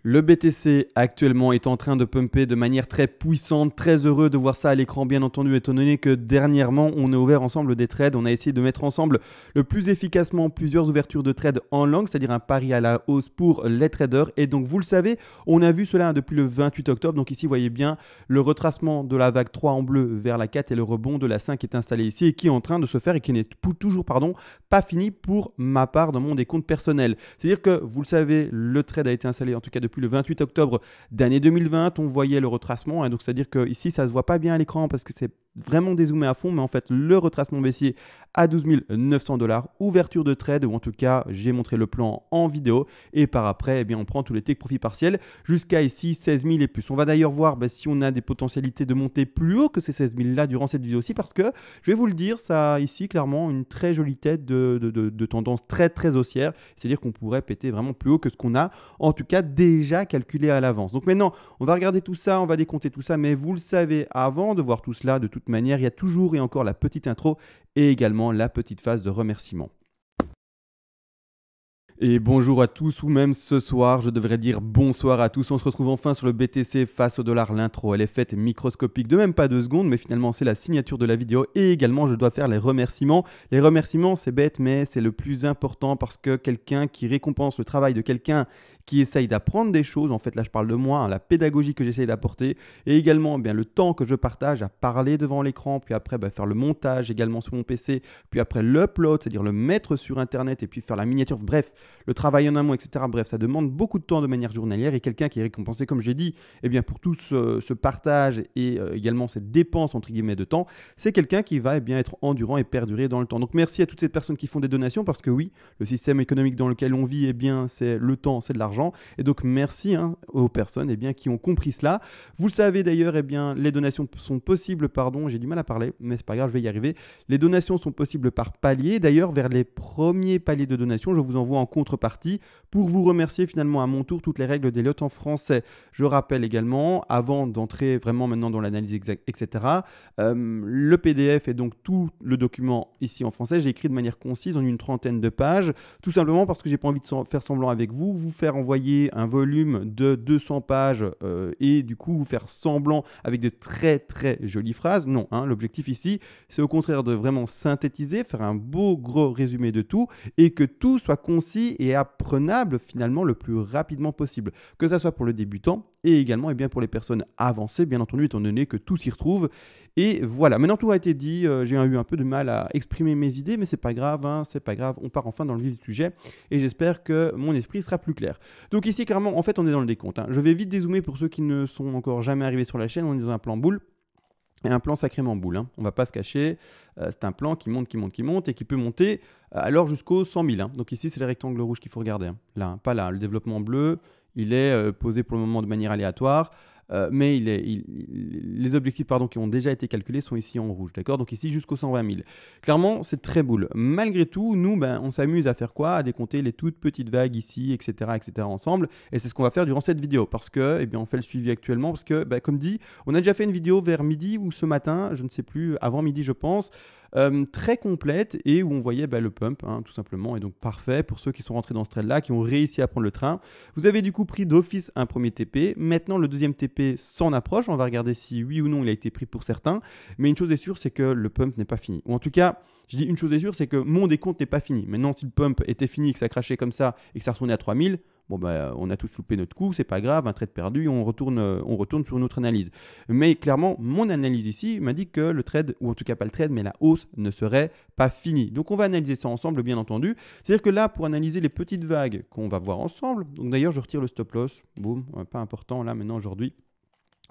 Le BTC actuellement est en train de pumper de manière très puissante, très heureux de voir ça à l'écran bien entendu, étant donné que dernièrement on a ouvert ensemble des trades, on a essayé de mettre ensemble le plus efficacement plusieurs ouvertures de trades en long, c'est-à-dire un pari à la hausse pour les traders. Et donc vous le savez, on a vu cela depuis le 28 octobre, donc ici vous voyez bien le retracement de la vague 3 en bleu vers la 4 et le rebond de la 5 qui est installé ici et qui est en train de se faire et qui n'est toujours pas fini pour ma part dans mon décompte personnel. C'est-à-dire que vous le savez, le trade a été installé en tout cas depuis le 28 octobre d'année 2020, on voyait le retracement, hein, donc c'est-à-dire que ici ça se voit pas bien à l'écran parce que c'est vraiment dézoomé à fond, mais en fait le retracement baissier à 12 900 $, ouverture de trade, ou en tout cas j'ai montré le plan en vidéo, et par après eh bien, on prend tous les take profits partiels jusqu'à ici 16 000 et plus. On va d'ailleurs voir si on a des potentialités de monter plus haut que ces 16 000 là durant cette vidéo aussi, parce que je vais vous le dire, ça a ici clairement une très jolie tête de tendance très haussière, c'est-à-dire qu'on pourrait péter vraiment plus haut que ce qu'on a en tout cas déjà calculé à l'avance. Donc maintenant on va regarder tout ça, on va décompter tout ça, mais vous le savez, avant de voir tout cela, de toute manière il y a toujours et encore la petite intro et également la petite phase de remerciement. Et bonjour à tous, ou même ce soir, je devrais dire bonsoir à tous. On se retrouve enfin sur le BTC face au dollar. L'intro, elle est faite microscopique de même pas 2 secondes, mais finalement c'est la signature de la vidéo. Et également, je dois faire les remerciements. Les remerciements, c'est bête, mais c'est le plus important parce que quelqu'un qui récompense le travail de quelqu'un qui essaye d'apprendre des choses, en fait là je parle de moi, hein, la pédagogie que j'essaye d'apporter, et également bien, le temps que je partage à parler devant l'écran, puis après faire le montage également sur mon PC, puis après l'upload, c'est-à-dire le mettre sur internet et puis faire la miniature, bref, le travail en amont, etc. Bref, ça demande beaucoup de temps de manière journalière, et quelqu'un qui est récompensé, comme j'ai dit, eh bien, pour tout ce partage et également cette dépense entre guillemets de temps, c'est quelqu'un qui va bien, être endurant et perdurer dans le temps. Donc merci à toutes ces personnes qui font des donations, parce que oui, le système économique dans lequel on vit, eh bien, c'est le temps, c'est de l'argent. Et donc merci aux personnes bien, qui ont compris cela. Vous le savez d'ailleurs, bien, les donations sont possibles, j'ai du mal à parler, mais c'est pas grave, je vais y arriver. Les donations sont possibles par palier. D'ailleurs, vers les premiers paliers de donation, je vous envoie en contrepartie pour vous remercier finalement à mon tour toutes les règles d'Elliott en français. Je rappelle également, avant d'entrer vraiment maintenant dans l'analyse etc., le PDF et donc tout le document ici en français, j'ai écrit de manière concise en une trentaine de pages, tout simplement parce que j'ai pas envie de faire semblant avec vous, vous faire envoyer un volume de 200 pages et du coup vous faire semblant avec de très jolies phrases. Non, l'objectif ici, c'est au contraire de vraiment synthétiser, faire un beau gros résumé de tout et que tout soit concis et apprenable finalement le plus rapidement possible. Que ça soit pour le débutant et également pour les personnes avancées, bien entendu, étant donné que tout s'y retrouve. Et voilà, maintenant tout a été dit, j'ai eu un peu de mal à exprimer mes idées, mais c'est pas grave, c'est pas grave, on part enfin dans le vif du sujet et j'espère que mon esprit sera plus clair. Donc ici, clairement, en fait, on est dans le décompte. Je vais vite dézoomer pour ceux qui ne sont encore jamais arrivés sur la chaîne. On est dans un plan boule et un plan sacrément boule. On va pas se cacher. C'est un plan qui monte et qui peut monter alors jusqu'aux 100 000. Donc ici, c'est le rectangle rouge qu'il faut regarder. Là, pas là. Le développement bleu, il est posé pour le moment de manière aléatoire. Mais les objectifs qui ont déjà été calculés sont ici en rouge, d'accord? Donc ici jusqu'aux 120 000. Clairement, c'est très boule. Malgré tout, nous, on s'amuse à faire quoi? À décompter les toutes petites vagues ici, etc. ensemble. Et c'est ce qu'on va faire durant cette vidéo parce que, on fait le suivi actuellement parce que, comme dit, on a déjà fait une vidéo vers midi ou ce matin, je ne sais plus, avant midi, je pense. Très complète et où on voyait le pump tout simplement, et donc parfait pour ceux qui sont rentrés dans ce trade là, qui ont réussi à prendre le train. Vous avez du coup pris d'office un premier TP, maintenant le deuxième TP s'en approche, on va regarder si oui ou non il a été pris pour certains, mais une chose est sûre, c'est que le pump n'est pas fini, ou en tout cas je dis une chose est sûre, c'est que mon décompte n'est pas fini. Maintenant si le pump était fini, que ça crachait comme ça et que ça retournait à 3000, bon on a tous loupé notre coup, c'est pas grave, un trade perdu, on retourne sur une autre analyse. Mais clairement, mon analyse ici m'a dit que le trade, ou en tout cas pas le trade, mais la hausse ne serait pas finie. Donc on va analyser ça ensemble, bien entendu. C'est-à-dire que là, pour analyser les petites vagues qu'on va voir ensemble, donc d'ailleurs je retire le stop loss, boum, pas important là maintenant aujourd'hui.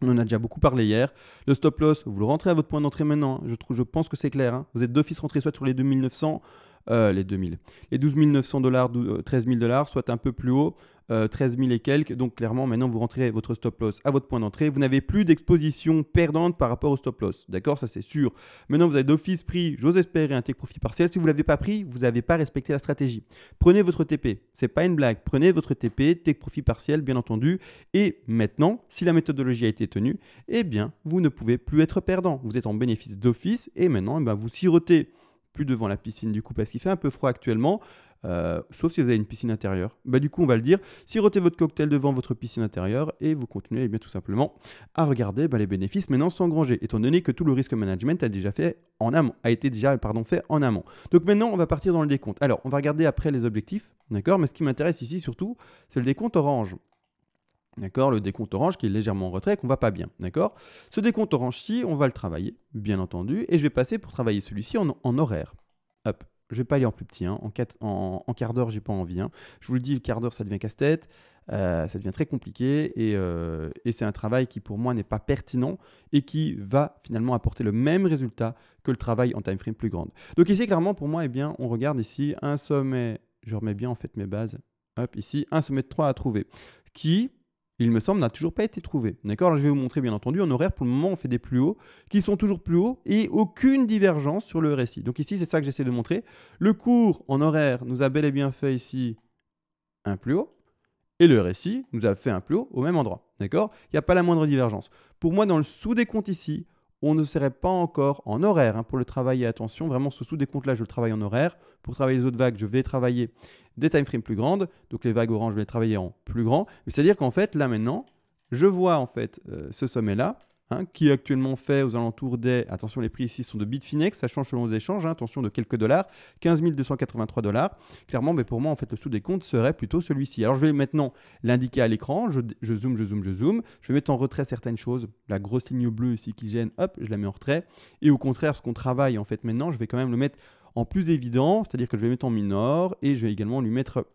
On en a déjà beaucoup parlé hier. Le stop loss, vous le rentrez à votre point d'entrée maintenant. Je pense que c'est clair. Vous êtes d'office rentré soit sur les 2900, les 12 900 $, 13 000 $, soit un peu plus haut, 13 000 et quelques. Donc clairement, maintenant, vous rentrez votre stop loss à votre point d'entrée. Vous n'avez plus d'exposition perdante par rapport au stop loss. D'accord, ça c'est sûr. Maintenant, vous avez d'office pris, j'ose espérer, un take profit partiel. Si vous ne l'avez pas pris, vous n'avez pas respecté la stratégie. Prenez votre TP. C'est pas une blague. Prenez votre TP, take profit partiel, bien entendu. Et maintenant, si la méthodologie a été tenue, eh bien, vous ne pouvez plus être perdant. Vous êtes en bénéfice d'office et maintenant, vous sirotez plus devant la piscine du coup parce qu'il fait un peu froid actuellement, sauf si vous avez une piscine intérieure. Bah, du coup, on va le dire, sirotez votre cocktail devant votre piscine intérieure et vous continuez bien tout simplement à regarder les bénéfices maintenant s'engranger, étant donné que tout le risque management a déjà fait en amont, fait en amont. Donc maintenant, on va partir dans le décompte. Alors, on va regarder après les objectifs, d'accord? Mais ce qui m'intéresse ici surtout, c'est le décompte orange. D'accord, le décompte orange qui est légèrement en retrait et qu'on ne va pas bien. D'accord, ce décompte orange-ci, on va le travailler, bien entendu, et je vais passer pour travailler celui-ci en horaire. Hop, je ne vais pas aller en plus petit, hein. En quart d'heure, j'ai pas envie. Hein. Je vous le dis, le quart d'heure, ça devient casse-tête, ça devient très compliqué, et c'est un travail qui, pour moi, n'est pas pertinent et qui va finalement apporter le même résultat que le travail en time frame plus grande. Donc ici, clairement, pour moi, eh bien, on regarde ici un sommet, je remets bien en fait mes bases, hop, ici, un sommet de 3 à trouver, qui... il me semble, n'a toujours pas été trouvé. D'accord? Alors, je vais vous montrer, bien entendu, en horaire, pour le moment, on fait des plus hauts qui sont toujours plus hauts et aucune divergence sur le RSI. Donc ici, c'est ça que j'essaie de montrer. Le cours en horaire nous a bel et bien fait ici un plus haut et le RSI nous a fait un plus haut au même endroit. D'accord? Il n'y a pas la moindre divergence. Pour moi, dans le sous-décompte ici, on ne serait pas encore en horaire pour le travailler. Attention, vraiment, ce sous-décompte-là, je le travaille en horaire. Pour travailler les autres vagues, je vais travailler des time frames plus grandes. Donc les vagues orange, je vais les travailler en plus grand. C'est-à-dire qu'en fait, là maintenant, je vois en fait ce sommet-là, qui est actuellement fait aux alentours des... Attention, les prix ici sont de Bitfinex, ça change selon les échanges, attention, de quelques dollars, 15 283 $. Clairement, mais pour moi, en fait, le sous-décompte serait plutôt celui-ci. Alors, je vais maintenant l'indiquer à l'écran, je zoome, je zoome, je zoome. Je vais mettre en retrait certaines choses. La grosse ligne bleue ici qui gêne, hop, je la mets en retrait. Et au contraire, ce qu'on travaille en fait maintenant, je vais quand même le mettre en plus évident, c'est-à-dire que je vais mettre en minor et je vais également lui mettre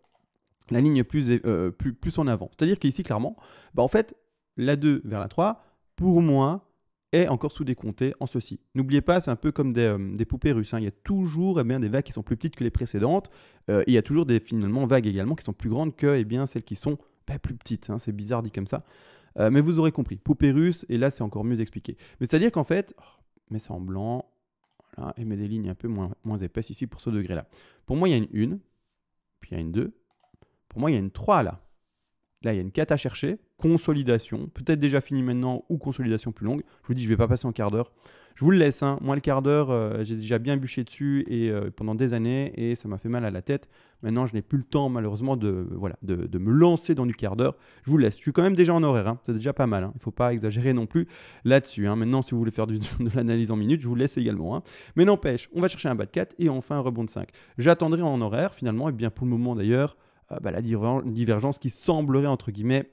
la ligne plus en avant. C'est-à-dire qu'ici, clairement, en fait, la 2 vers la 3, pour moi, est encore sous-décompté en ceci. N'oubliez pas, c'est un peu comme des poupées russes. Il y a toujours des vagues qui sont plus petites que les précédentes. Et il y a toujours des finalement vagues également qui sont plus grandes que celles qui sont plus petites. C'est bizarre dit comme ça. Mais vous aurez compris. Poupées russes, et là, c'est encore mieux expliqué. Mais c'est-à-dire qu'en fait, mets ça en blanc, voilà, et mets des lignes un peu moins épaisses ici pour ce degré-là. Pour moi, il y a une 1, puis il y a une 2. Pour moi, il y a une 3 là. Là, il y a une 4 à chercher, consolidation, peut-être déjà fini maintenant ou consolidation plus longue. Je vous dis, je ne vais pas passer en quart d'heure. Je vous le laisse. Moi, le quart d'heure, j'ai déjà bien bûché dessus et, pendant des années et ça m'a fait mal à la tête. Maintenant, je n'ai plus le temps, malheureusement, de me lancer dans du quart d'heure. Je vous le laisse. Je suis quand même déjà en horaire. C'est déjà pas mal. Il ne faut pas exagérer non plus là-dessus. Maintenant, si vous voulez faire de l'analyse en minutes, je vous le laisse également. Mais n'empêche, on va chercher un bas de 4 et enfin un rebond de 5. J'attendrai en horaire, finalement, et bien pour le moment d'ailleurs, la divergence qui semblerait, entre guillemets,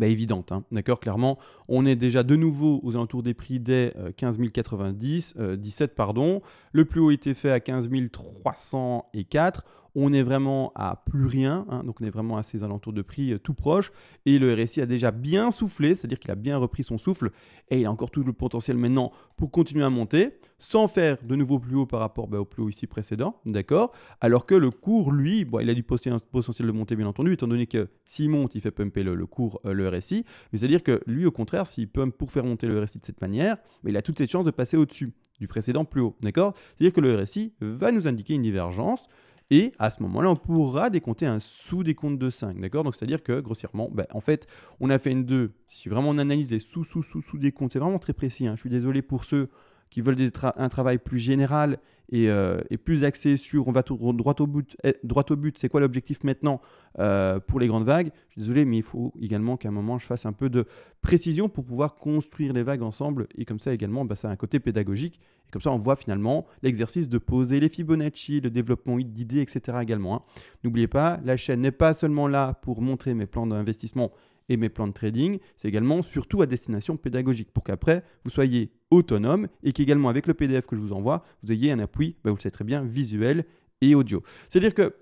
évidente. D'accord, clairement, on est déjà de nouveau aux alentours des prix des 15 017, pardon. Le plus haut était fait à 15 304. On est vraiment à plus rien, donc on est vraiment à ces alentours de prix tout proche. Et le RSI a déjà bien soufflé, c'est-à-dire qu'il a bien repris son souffle et il a encore tout le potentiel maintenant pour continuer à monter, sans faire de nouveau plus haut par rapport au plus haut ici précédent, d'accord. Alors que le cours, lui, il a du potentiel de monter bien entendu, étant donné que s'il monte, il fait pumper le cours, le RSI. Mais c'est-à-dire que lui, au contraire, s'il pump pour faire monter le RSI de cette manière, il a toutes les chances de passer au-dessus du précédent plus haut, d'accord. C'est-à-dire que le RSI va nous indiquer une divergence. Et à ce moment-là, on pourra décompter un sous-décompte de 5. D'accord? Donc, c'est-à-dire que, grossièrement, en fait, on a fait une 2. Si vraiment on analyse les sous-décomptes, c'est vraiment très précis. Je suis désolé pour ceux qui veulent un travail plus général et plus axé sur on va droit au but. C'est quoi l'objectif maintenant pour les grandes vagues? Je suis désolé, mais il faut également qu'à un moment, je fasse un peu de précision pour pouvoir construire les vagues ensemble. Et comme ça également, ça a un côté pédagogique. Et comme ça, on voit finalement l'exercice de poser les Fibonacci, le développement d'idées, etc. également. N'oubliez pas, la chaîne n'est pas seulement là pour montrer mes plans d'investissement et mes plans de trading, c'est également surtout à destination pédagogique pour qu'après vous soyez autonome et qu'également avec le PDF que je vous envoie, vous ayez un appui, vous le savez très bien, visuel et audio. C'est-à-dire que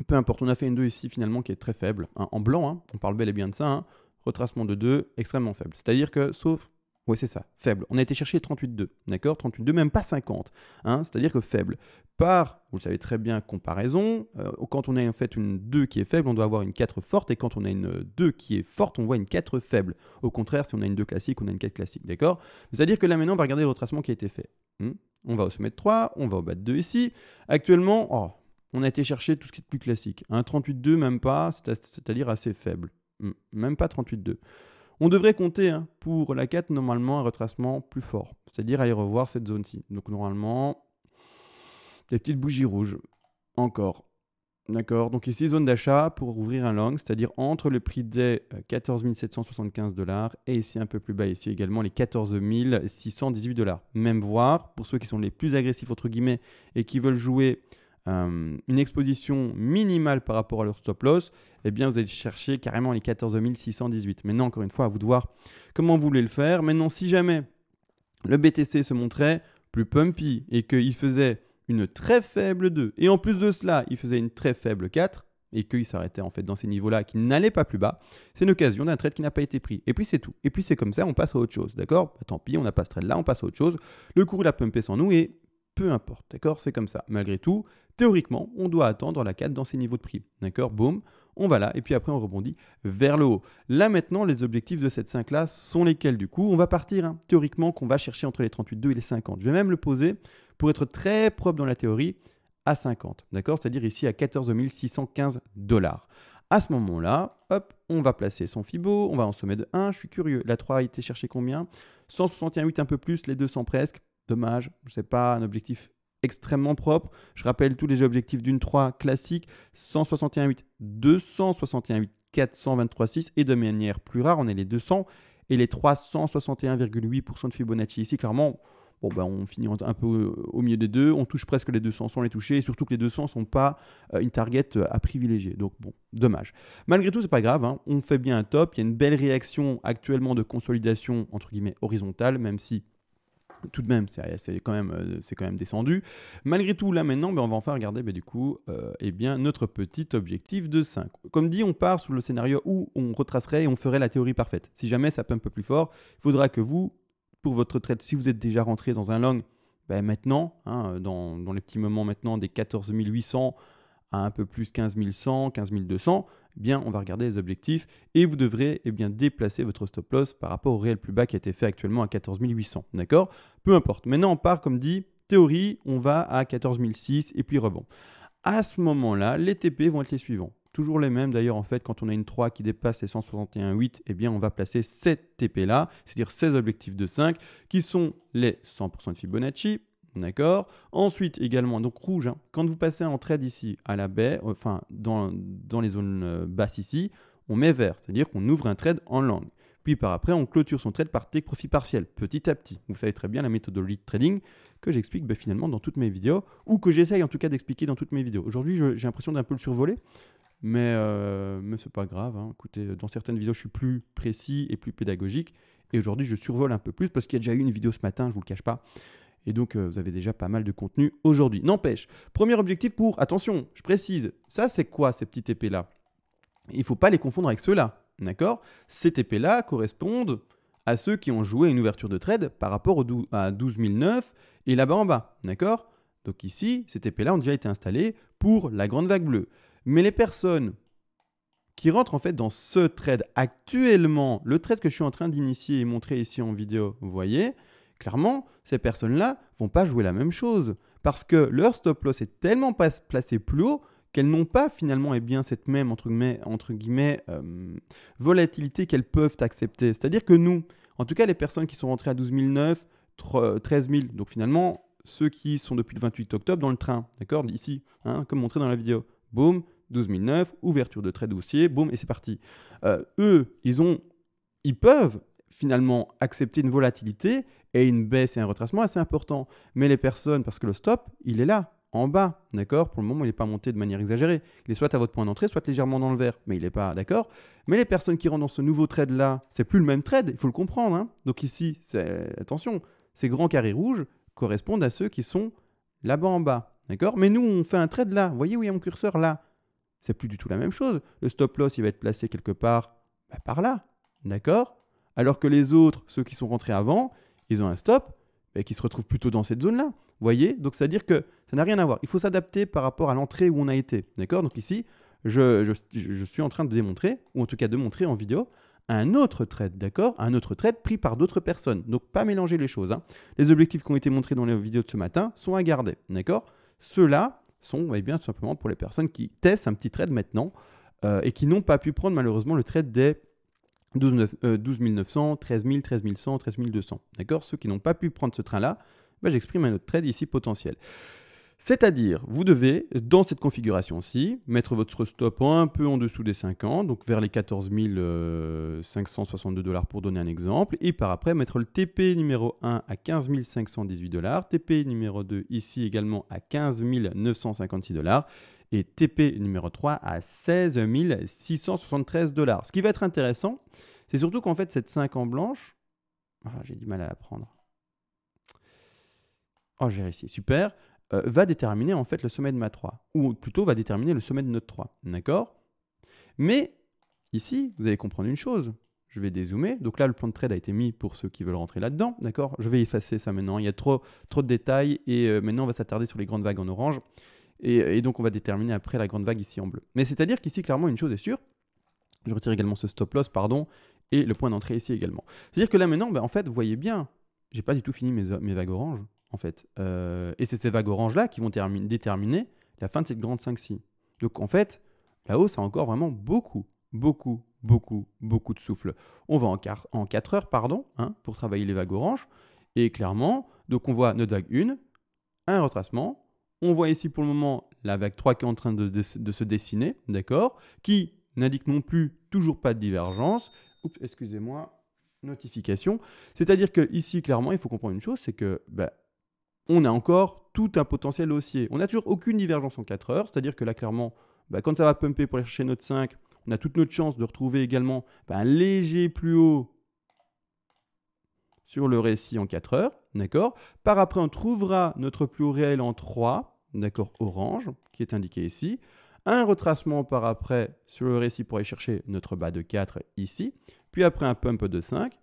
peu importe, on a fait une 2 ici finalement qui est très faible, en blanc, on parle bel et bien de ça, retracement de 2 extrêmement faible. C'est-à-dire que sauf... Oui, c'est ça, faible. On a été chercher 38,2, d'accord? 38,2, même pas 50, c'est-à-dire que faible. Par, vous le savez très bien, comparaison, quand on a en fait une 2 qui est faible, on doit avoir une 4 forte, et quand on a une 2 qui est forte, on voit une 4 faible. Au contraire, si on a une 2 classique, on a une 4 classique, d'accord? C'est-à-dire que là maintenant, on va regarder le retracement qui a été fait. On va au sommet de 3, on va au bas de 2 ici. Actuellement, on a été chercher tout ce qui est plus classique. 38,2, même pas, c'est-à-dire assez faible. Même pas 38,2. On devrait compter pour la 4 normalement un retracement plus fort, c'est-à-dire aller revoir cette zone-ci. Donc normalement, Des petites bougies rouges. Encore. D'accord, donc ici, zone d'achat pour ouvrir un long, c'est-à-dire entre le prix des 14 775 $ et ici un peu plus bas, ici également les 14 618 $. Même voir, pour ceux qui sont les plus agressifs, entre guillemets, et qui veulent jouer une exposition minimale par rapport à leur stop loss, eh bien vous allez chercher carrément les 14 618. Maintenant, encore une fois, à vous de voir comment vous voulez le faire. Maintenant, si jamais le BTC se montrait plus pumpy et qu'il faisait une très faible 2, et en plus de cela, il faisait une très faible 4, et qu'il s'arrêtait en fait dans ces niveaux-là, qui n'allaient pas plus bas, c'est une occasion d'un trade qui n'a pas été pris. Et puis c'est tout. Et puis c'est comme ça, on passe à autre chose, d'accord? Tant pis, on n'a pas ce trade-là, on passe à autre chose. Le cours, il a pumpé sans nous, et peu importe, d'accord? C'est comme ça. Malgré tout, théoriquement, on doit attendre la 4 dans ces niveaux de prix, d'accord? Boum, on va là, et puis après on rebondit vers le haut. Là maintenant, les objectifs de cette 5-là sont lesquels du coup? On va partir, théoriquement, qu'on va chercher entre les 38,2 et les 50. Je vais même le poser pour être très propre dans la théorie, à 50, d'accord? C'est-à-dire ici à 14 615 $. À ce moment-là, hop, on va placer son Fibo, on va en sommet de 1, je suis curieux. La 3 a été chercher combien? 161,8 un peu plus, les 200 presque. Dommage, ce n'est pas un objectif extrêmement propre. Je rappelle tous les objectifs d'une 3 classique, 161,8, 261,8, 423,6 et de manière plus rare, on est les 200 et les 361,8% de Fibonacci. Ici, clairement, bon, ben, on finit un peu au milieu des deux, on touche presque les 200 sans les toucher, et surtout que les 200 ne sont pas une target à privilégier. Donc bon, dommage. Malgré tout, c'est pas grave, on fait bien un top, il y a une belle réaction actuellement de consolidation, entre guillemets, horizontale, même si tout de même, c'est quand même descendu. Malgré tout, là maintenant, on va enfin regarder du coup eh bien, notre petit objectif de 5. Comme dit, on part sur le scénario où on retracerait et on ferait la théorie parfaite. Si jamais ça peut un peu plus fort, il faudra que vous, pour votre trade, si vous êtes déjà rentré dans un long, maintenant, dans les petits moments maintenant des 14 800 à un peu plus 15 100, 15 200, eh bien, on va regarder les objectifs et vous devrez bien, déplacer votre stop loss par rapport au réel plus bas qui a été fait actuellement à 14 800. D'accord? Peu importe. Maintenant, on part, comme dit, théorie, on va à 14 600 et puis rebond. À ce moment-là, les TP vont être les suivants. Toujours les mêmes d'ailleurs, en fait, quand on a une 3 qui dépasse les 161,8, eh bien, on va placer 7 TP-là, c'est-à-dire 16 objectifs de 5, qui sont les 100% de Fibonacci. D'accord. Ensuite, également, donc rouge, quand vous passez en trade ici à la baie, enfin, dans les zones basses ici, on met vert, c'est-à-dire qu'on ouvre un trade en long. Puis par après, on clôture son trade par take profit partiel, petit à petit. Vous savez très bien la méthodologie de trading que j'explique finalement dans toutes mes vidéos, ou que j'essaye en tout cas d'expliquer dans toutes mes vidéos. Aujourd'hui, j'ai l'impression d'un peu le survoler, mais c'est pas grave. Écoutez, dans certaines vidéos, je suis plus précis et plus pédagogique. Et aujourd'hui, je survole un peu plus parce qu'il y a déjà eu une vidéo ce matin, je ne vous le cache pas. Et donc, vous avez déjà pas mal de contenu aujourd'hui. N'empêche, premier objectif pour, attention, je précise, ça c'est quoi ces petits TP-là? Il ne faut pas les confondre avec ceux-là, d'accord? Ces TP-là correspondent à ceux qui ont joué une ouverture de trade par rapport à 12 009 et là-bas en bas, d'accord? Donc ici, ces TP-là ont déjà été installés pour la grande vague bleue. Mais les personnes qui rentrent en fait dans ce trade actuellement, le trade que je suis en train d'initier et montrer ici en vidéo, vous voyez, clairement, ces personnes-là ne vont pas jouer la même chose parce que leur stop loss est tellement pas placé plus haut qu'elles n'ont pas finalement cette même entre guillemets volatilité qu'elles peuvent accepter. C'est-à-dire que nous, en tout cas les personnes qui sont rentrées à 12 009, 13 000, donc finalement ceux qui sont depuis le 28 octobre dans le train, d'accord, ici, comme montré dans la vidéo, boum, 12 009, ouverture de trade haussier, boum, et c'est parti. Eux, ils peuvent finalement accepter une volatilité et une baisse et un retracement assez important. Mais les personnes, parce que le stop, il est là, en bas, d'accord? Pour le moment, il n'est pas monté de manière exagérée. Il est soit à votre point d'entrée, soit légèrement dans le vert, mais il n'est pas, d'accord? Mais les personnes qui rentrent dans ce nouveau trade-là, c'est plus le même trade, il faut le comprendre. Donc ici, attention, ces grands carrés rouges correspondent à ceux qui sont là-bas en bas, d'accord? Mais nous, on fait un trade là. Vous voyez où il y a mon curseur là? C'est plus du tout la même chose. Le stop loss, il va être placé quelque part par là, d'accord? Alors que les autres, ceux qui sont rentrés avant, ils ont un stop qui se retrouve plutôt dans cette zone-là. Vous voyez? Donc, c'est-à-dire que ça n'a rien à voir. Il faut s'adapter par rapport à l'entrée où on a été. D'accord? Donc ici, je suis en train de démontrer, ou en tout cas de montrer en vidéo, un autre trade, d'accord? Un autre trade pris par d'autres personnes. Donc, pas mélanger les choses. Les objectifs qui ont été montrés dans les vidéos de ce matin sont à garder. D'accord? Ceux-là sont bien tout simplement pour les personnes qui testent un petit trade maintenant et qui n'ont pas pu prendre malheureusement le trade des 12 900, 13 000, 13 100, 13 200. D'accord? Ceux qui n'ont pas pu prendre ce train-là, j'exprime un autre trade ici potentiel. C'est-à-dire, vous devez, dans cette configuration-ci, mettre votre stop un peu en dessous des 50, donc vers les 14 562 $ pour donner un exemple, et par après mettre le TP numéro 1 à 15 518 $, TP numéro 2 ici également à 15 956 $, et TP numéro 3 à 16 673 $. Ce qui va être intéressant, c'est surtout qu'en fait cette 5 en blanche, j'ai du mal à la prendre. Oh, j'ai réussi, super. Va déterminer en fait le sommet de ma 3, ou plutôt va déterminer le sommet de notre 3, d'accord? Mais ici, vous allez comprendre une chose, je vais dézoomer, donc là le plan de trade a été mis pour ceux qui veulent rentrer là-dedans, d'accord? Je vais effacer ça maintenant, il y a trop de détails, et maintenant on va s'attarder sur les grandes vagues en orange, et donc on va déterminer après la grande vague ici en bleu. Mais c'est-à-dire qu'ici clairement une chose est sûre, je retire également ce stop loss, pardon, et le point d'entrée ici également. C'est-à-dire que là maintenant, en fait, vous voyez bien, j'ai pas du tout fini mes vagues oranges, en fait. Et c'est ces vagues oranges-là qui vont déterminer la fin de cette grande 5-ci. Donc en fait, la hausse a encore vraiment beaucoup de souffle. On va en 4 heures, pardon, pour travailler les vagues oranges. Et clairement, donc on voit notre vague 1, un retracement. On voit ici pour le moment la vague 3 qui est en train de se dessiner, d'accord, qui n'indique non plus toujours pas de divergence. Oups, excusez-moi, notification. C'est-à-dire que ici, clairement, il faut comprendre une chose, c'est que on a encore tout un potentiel haussier. On n'a toujours aucune divergence en 4 heures, c'est-à-dire que là, clairement, quand ça va pumper pour aller chercher notre 5, on a toute notre chance de retrouver également un léger plus haut sur le récit en 4 heures, d'accord. Par après, on trouvera notre plus haut réel en 3, d'accord, orange, qui est indiqué ici. Un retracement par après sur le récit pour aller chercher notre bas de 4 ici. Puis après, un pump de 5,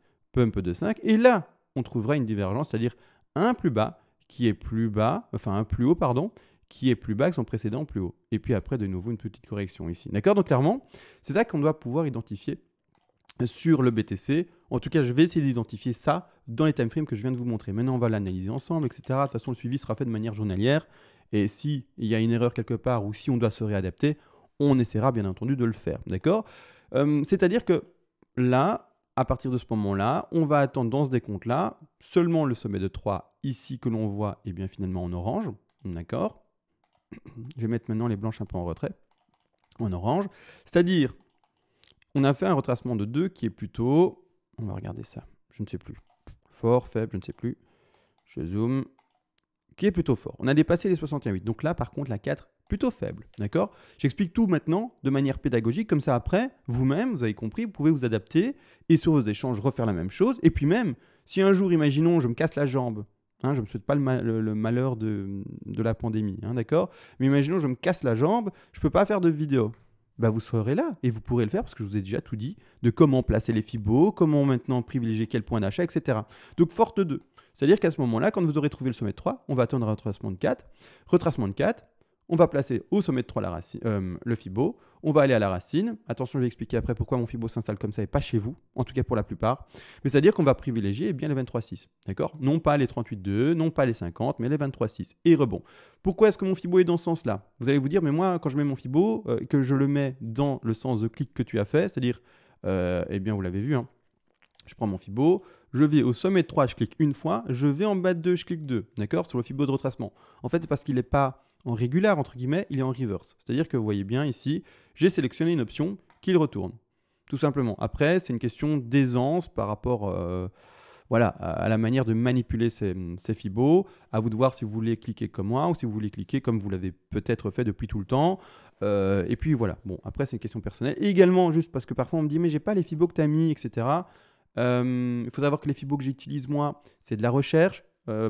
et là, on trouvera une divergence, c'est-à-dire un plus bas qui est plus bas, enfin un plus haut, pardon, qui est plus bas que son précédent plus haut. Et puis après, de nouveau, une petite correction ici. D'accord? Donc clairement, c'est ça qu'on doit pouvoir identifier sur le BTC. En tout cas, je vais essayer d'identifier ça dans les timeframes que je viens de vous montrer. Maintenant, on va l'analyser ensemble, etc. De toute façon, le suivi sera fait de manière journalière. Et s'il y a une erreur quelque part ou si on doit se réadapter, on essaiera bien entendu de le faire. D'accord? C'est-à-dire que là, à partir de ce moment-là, on va attendre dans ce décompte-là seulement le sommet de 3 ici que l'on voit et bien finalement en orange. D'accord? Je vais mettre maintenant les blanches un peu en retrait. En orange. C'est-à-dire, on a fait un retracement de 2 qui est plutôt... On va regarder ça. Je ne sais plus. Fort, faible, je ne sais plus. Je zoome. Qui est plutôt fort. On a dépassé les 61,8. Donc là, par contre, la 4, plutôt faible. D'accord? J'explique tout maintenant de manière pédagogique. Comme ça, après, vous-même, vous avez compris, vous pouvez vous adapter et sur vos échanges refaire la même chose. Et puis même, si un jour, imaginons, je me casse la jambe, je ne me souhaite pas le malheur de la pandémie, d'accord? Mais imaginons, je me casse la jambe, je ne peux pas faire de vidéo. Vous serez là et vous pourrez le faire parce que je vous ai déjà tout dit de comment placer les fibos, comment maintenant privilégier quel point d'achat, etc. Donc, forte 2. C'est-à-dire qu'à ce moment-là, quand vous aurez trouvé le sommet de 3, on va attendre un retracement de 4. Retracement de 4, on va placer au sommet de 3 le fibo. On va aller à la racine. Attention, je vais expliquer après pourquoi mon fibo s'installe comme ça et pas chez vous, en tout cas pour la plupart. Mais c'est-à-dire qu'on va privilégier bien les 23,6. D'accord? Non pas les 38,2, non pas les 50, mais les 23,6. Et rebond. Pourquoi est-ce que mon fibo est dans ce sens-là? Vous allez vous dire, mais moi, quand je mets mon fibo, que je le mets dans le sens de clic que tu as fait, c'est-à-dire, eh bien, vous l'avez vu, je prends mon fibo, je vais au sommet de 3, je clique une fois, je vais en bas de 2, je clique 2, d'accord, sur le fibo de retracement. En fait, c'est parce qu'il n'est pas en régulier, entre guillemets, il est en reverse. C'est-à-dire que vous voyez bien ici, j'ai sélectionné une option qui le retourne, tout simplement. Après, c'est une question d'aisance par rapport à la manière de manipuler ces fibos. À vous de voir si vous voulez cliquer comme moi ou si vous voulez cliquer comme vous l'avez peut-être fait depuis tout le temps. Et puis voilà, bon, après, c'est une question personnelle. Et également, juste parce que parfois on me dit, mais j'ai pas les fibos que tu as mis, etc. Il faut savoir que les fibos que j'utilise moi, c'est de la recherche,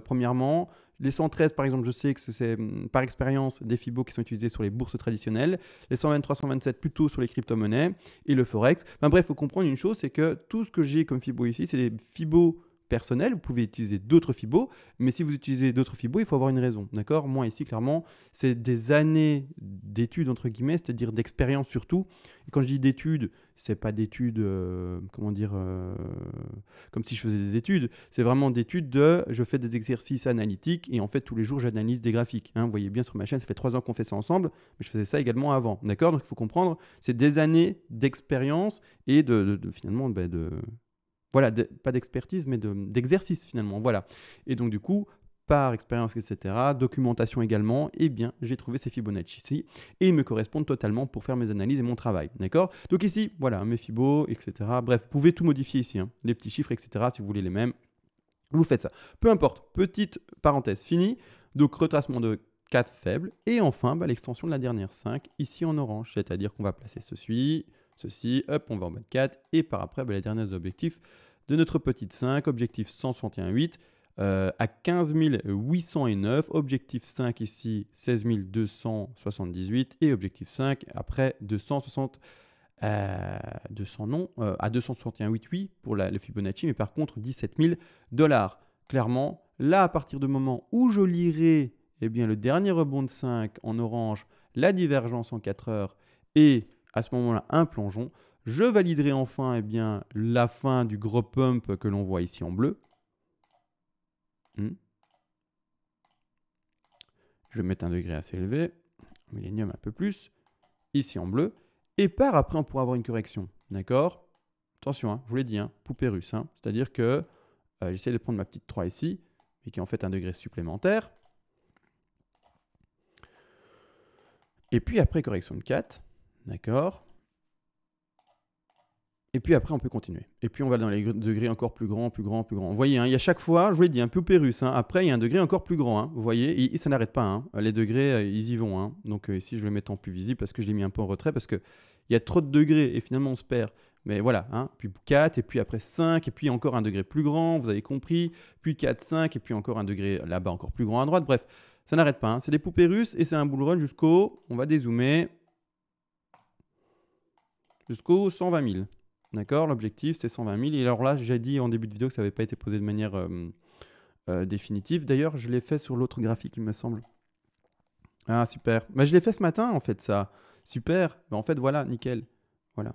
premièrement. Les 113, par exemple, je sais que c'est par expérience des fibos qui sont utilisés sur les bourses traditionnelles. Les 123, 127 plutôt sur les crypto-monnaies et le forex. Enfin bref, il faut comprendre une chose, c'est que tout ce que j'ai comme fibos ici, c'est des fibos personnels. Vous pouvez utiliser d'autres fibos, mais si vous utilisez d'autres fibos, il faut avoir une raison. D'accord? Moi, ici, clairement, c'est des années d'études, entre guillemets, c'est-à-dire d'expérience surtout. Et quand je dis d'études, c'est pas d'études, comme si je faisais des études. C'est vraiment d'études je fais des exercices analytiques et en fait, tous les jours, j'analyse des graphiques. Vous voyez bien sur ma chaîne, ça fait 3 ans qu'on fait ça ensemble, mais je faisais ça également avant. D'accord? Donc, il faut comprendre, c'est des années d'expérience et finalement, voilà, pas d'expertise, mais d'exercice finalement. Voilà. Et donc, du coup, par expérience, etc., documentation également, eh bien, j'ai trouvé ces Fibonacci ici et ils me correspondent totalement pour faire mes analyses et mon travail, d'accord? Donc ici, voilà, mes Fibos, etc. Bref, vous pouvez tout modifier ici, hein, les petits chiffres, etc., si vous voulez les mêmes, vous faites ça. Peu importe, petite parenthèse finie, donc retracement de 4 faibles, et enfin, l'extension de la dernière 5, ici en orange, c'est-à-dire qu'on va placer ceci, hop, on va en mode 4, et par après, les derniers objectifs de notre petite 5, objectif 161,8, à 15 809, objectif 5 ici 16 278 et objectif 5 après 260, 200 non, à 261,8 oui pour le Fibonacci, mais par contre 17 000 $. Clairement, là à partir du moment où je lirai le dernier rebond de 5 en orange, la divergence en 4 heures et à ce moment-là un plongeon, je validerai enfin la fin du gros pump que l'on voit ici en bleu. Je vais mettre un degré assez élevé, millénium un peu plus, ici en bleu, et par après on pourra avoir une correction, d'accord? Attention, hein, je vous l'ai dit, hein, poupée russe, hein, c'est-à-dire que j'essaie de prendre ma petite 3 ici, et qui est en fait un degré supplémentaire. Et puis après correction de 4, d'accord? Et puis après, on peut continuer. Et puis, on va dans les degrés encore plus grands, plus grands, plus grands. Vous voyez, hein, il y a chaque fois, je vous l'ai dit, un peu pérus. Hein. Après, il y a un degré encore plus grand. Hein. Vous voyez, et ça n'arrête pas. Hein. Les degrés, ils y vont. Hein. Donc ici, je vais le mettre en plus visible parce que je l'ai mis un peu en retrait parce qu'il y a trop de degrés et finalement, on se perd. Mais voilà, hein. Puis 4, et puis après 5, et puis encore un degré plus grand, vous avez compris. Puis 4, 5, et puis encore un degré là-bas encore plus grand à droite. Bref, ça n'arrête pas. Hein. C'est des poupées russes et c'est un bull run jusqu'au, on va dézoomer, jusqu'au 120 000. D'accord, l'objectif c'est 120 000. Et alors là, j'ai dit en début de vidéo que ça n'avait pas été posé de manière définitive. D'ailleurs, je l'ai fait sur l'autre graphique, il me semble. Ah, super. Je l'ai fait ce matin, en fait, ça. Super. En fait, voilà, nickel. Voilà.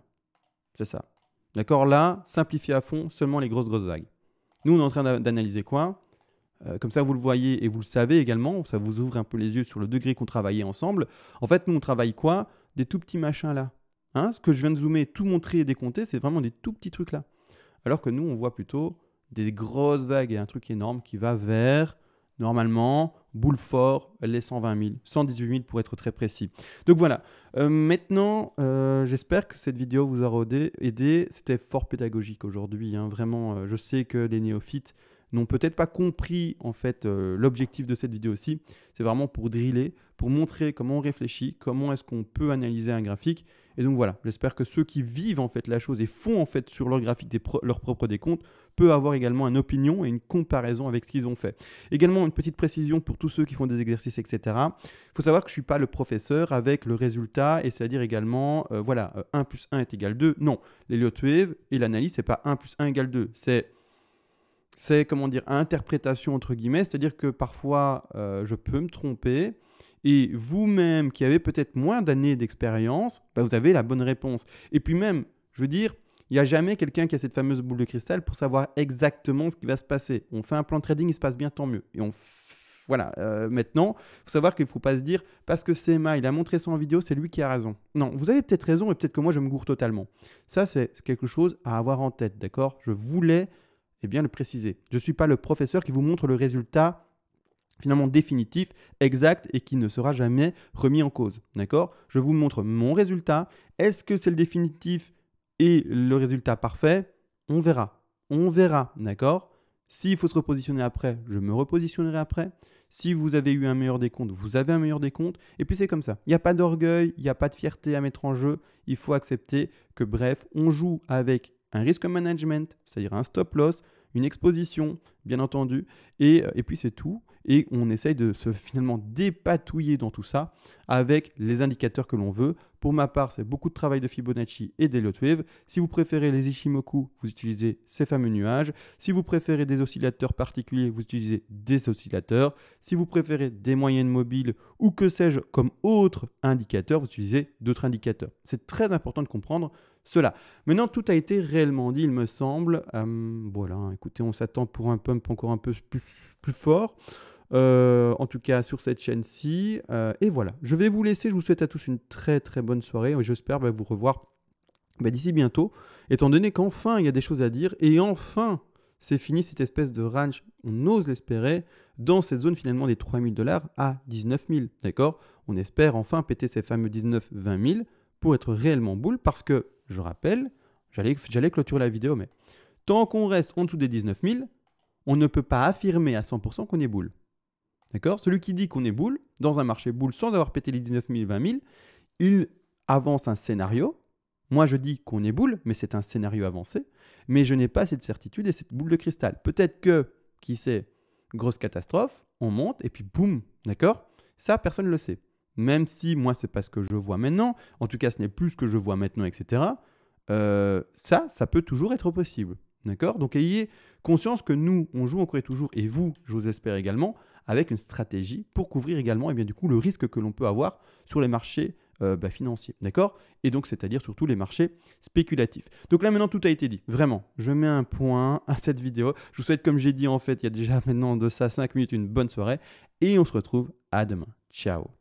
C'est ça. D'accord, là, simplifié à fond, seulement les grosses vagues. Nous, on est en train d'analyser quoi? Comme ça, vous le voyez et vous le savez également. Ça vous ouvre un peu les yeux sur le degré qu'on travaillait ensemble. En fait, nous, on travaille quoi? Des tout petits machins là. Hein, ce que je viens de zoomer, tout montrer et décompter, c'est vraiment des tout petits trucs là. Alors que nous, on voit plutôt des grosses vagues et un truc énorme qui va vers, normalement, boule fort, les 120 000, 118 000 pour être très précis. Donc voilà, maintenant, j'espère que cette vidéo vous aura aidé. C'était fort pédagogique aujourd'hui. Hein. Vraiment, je sais que les néophytes n'ont peut-être pas compris en fait l'objectif de cette vidéo aussi. C'est vraiment pour driller, pour montrer comment on réfléchit, comment est-ce qu'on peut analyser un graphique. Et donc voilà, j'espère que ceux qui vivent en fait la chose et font en fait sur leur graphique leur propre décompte peuvent avoir également une opinion et une comparaison avec ce qu'ils ont fait. Également une petite précision pour tous ceux qui font des exercices, etc. Il faut savoir que je ne suis pas le professeur avec le résultat, et c'est-à-dire également, 1 plus 1 est égal 2. Non, l'Elliott Wave et l'analyse, ce n'est pas 1 plus 1 égale 2. C'est comment dire, interprétation entre guillemets, c'est-à-dire que parfois je peux me tromper et vous-même qui avez peut-être moins d'années d'expérience, vous avez la bonne réponse. Et puis même, je veux dire, il n'y a jamais quelqu'un qui a cette fameuse boule de cristal pour savoir exactement ce qui va se passer. On fait un plan de trading, il se passe bien, tant mieux. Et voilà, maintenant, il faut savoir qu'il ne faut pas se dire parce que CMA, il a montré ça en vidéo, c'est lui qui a raison. Non, vous avez peut-être raison et peut-être que moi, je me gourre totalement. Ça, c'est quelque chose à avoir en tête, d'accord? Je voulais le préciser. Je ne suis pas le professeur qui vous montre le résultat finalement définitif, exact et qui ne sera jamais remis en cause. D'accord? Je vous montre mon résultat. Est-ce que c'est le définitif et le résultat parfait? On verra. On verra. D'accord? S'il faut se repositionner après, je me repositionnerai après. Si vous avez eu un meilleur décompte, vous avez un meilleur décompte. Et puis c'est comme ça. Il n'y a pas d'orgueil, il n'y a pas de fierté à mettre en jeu. Il faut accepter que bref, on joue avec un risk management, c'est-à-dire un stop loss, une exposition, bien entendu, et puis c'est tout. Et on essaye de se finalement dépatouiller dans tout ça avec les indicateurs que l'on veut. Pour ma part, c'est beaucoup de travail de Fibonacci et d'Elliott Wave. Si vous préférez les Ichimoku, vous utilisez ces fameux nuages. Si vous préférez des oscillateurs particuliers, vous utilisez des oscillateurs. Si vous préférez des moyennes mobiles ou que sais-je comme autres indicateurs, vous utilisez d'autres indicateurs. C'est très important de comprendre cela. Maintenant, tout a été réellement dit, il me semble. Voilà, écoutez, on s'attend pour un pump encore un peu plus fort. En tout cas sur cette chaîne-ci. Et voilà, je vais vous laisser. Je vous souhaite à tous une très très bonne soirée. Et j'espère vous revoir d'ici bientôt. Étant donné qu'enfin, il y a des choses à dire. Et enfin, c'est fini cette espèce de range, on ose l'espérer, dans cette zone finalement des 3000 $ à 19 000, d'accord? On espère enfin péter ces fameux 19-20 000 pour être réellement bull parce que, je rappelle, j'allais clôturer la vidéo, mais tant qu'on reste en dessous des 19 000, on ne peut pas affirmer à 100% qu'on est bull. D'accord? Celui qui dit qu'on est bull, dans un marché bull sans avoir pété les 19 000, 20 000, il avance un scénario. Moi, je dis qu'on est bull, mais c'est un scénario avancé. Mais je n'ai pas cette certitude et cette boule de cristal. Peut-être que, qui sait, grosse catastrophe, on monte et puis boum, d'accord? Ça, personne ne le sait. Même si moi, ce n'est pas ce que je vois maintenant, en tout cas, ce n'est plus ce que je vois maintenant, etc. Ça peut toujours être possible. D'accord? Donc, ayez conscience que nous, on joue encore et toujours, et vous, je vous espère également, avec une stratégie pour couvrir également et bien, du coup, le risque que l'on peut avoir sur les marchés financiers. D'accord? Et donc, c'est-à-dire surtout les marchés spéculatifs. Donc là, maintenant, tout a été dit. Vraiment, je mets un point à cette vidéo. Je vous souhaite, comme j'ai dit, en fait, il y a déjà maintenant de ça 5 minutes, une bonne soirée. Et on se retrouve à demain. Ciao!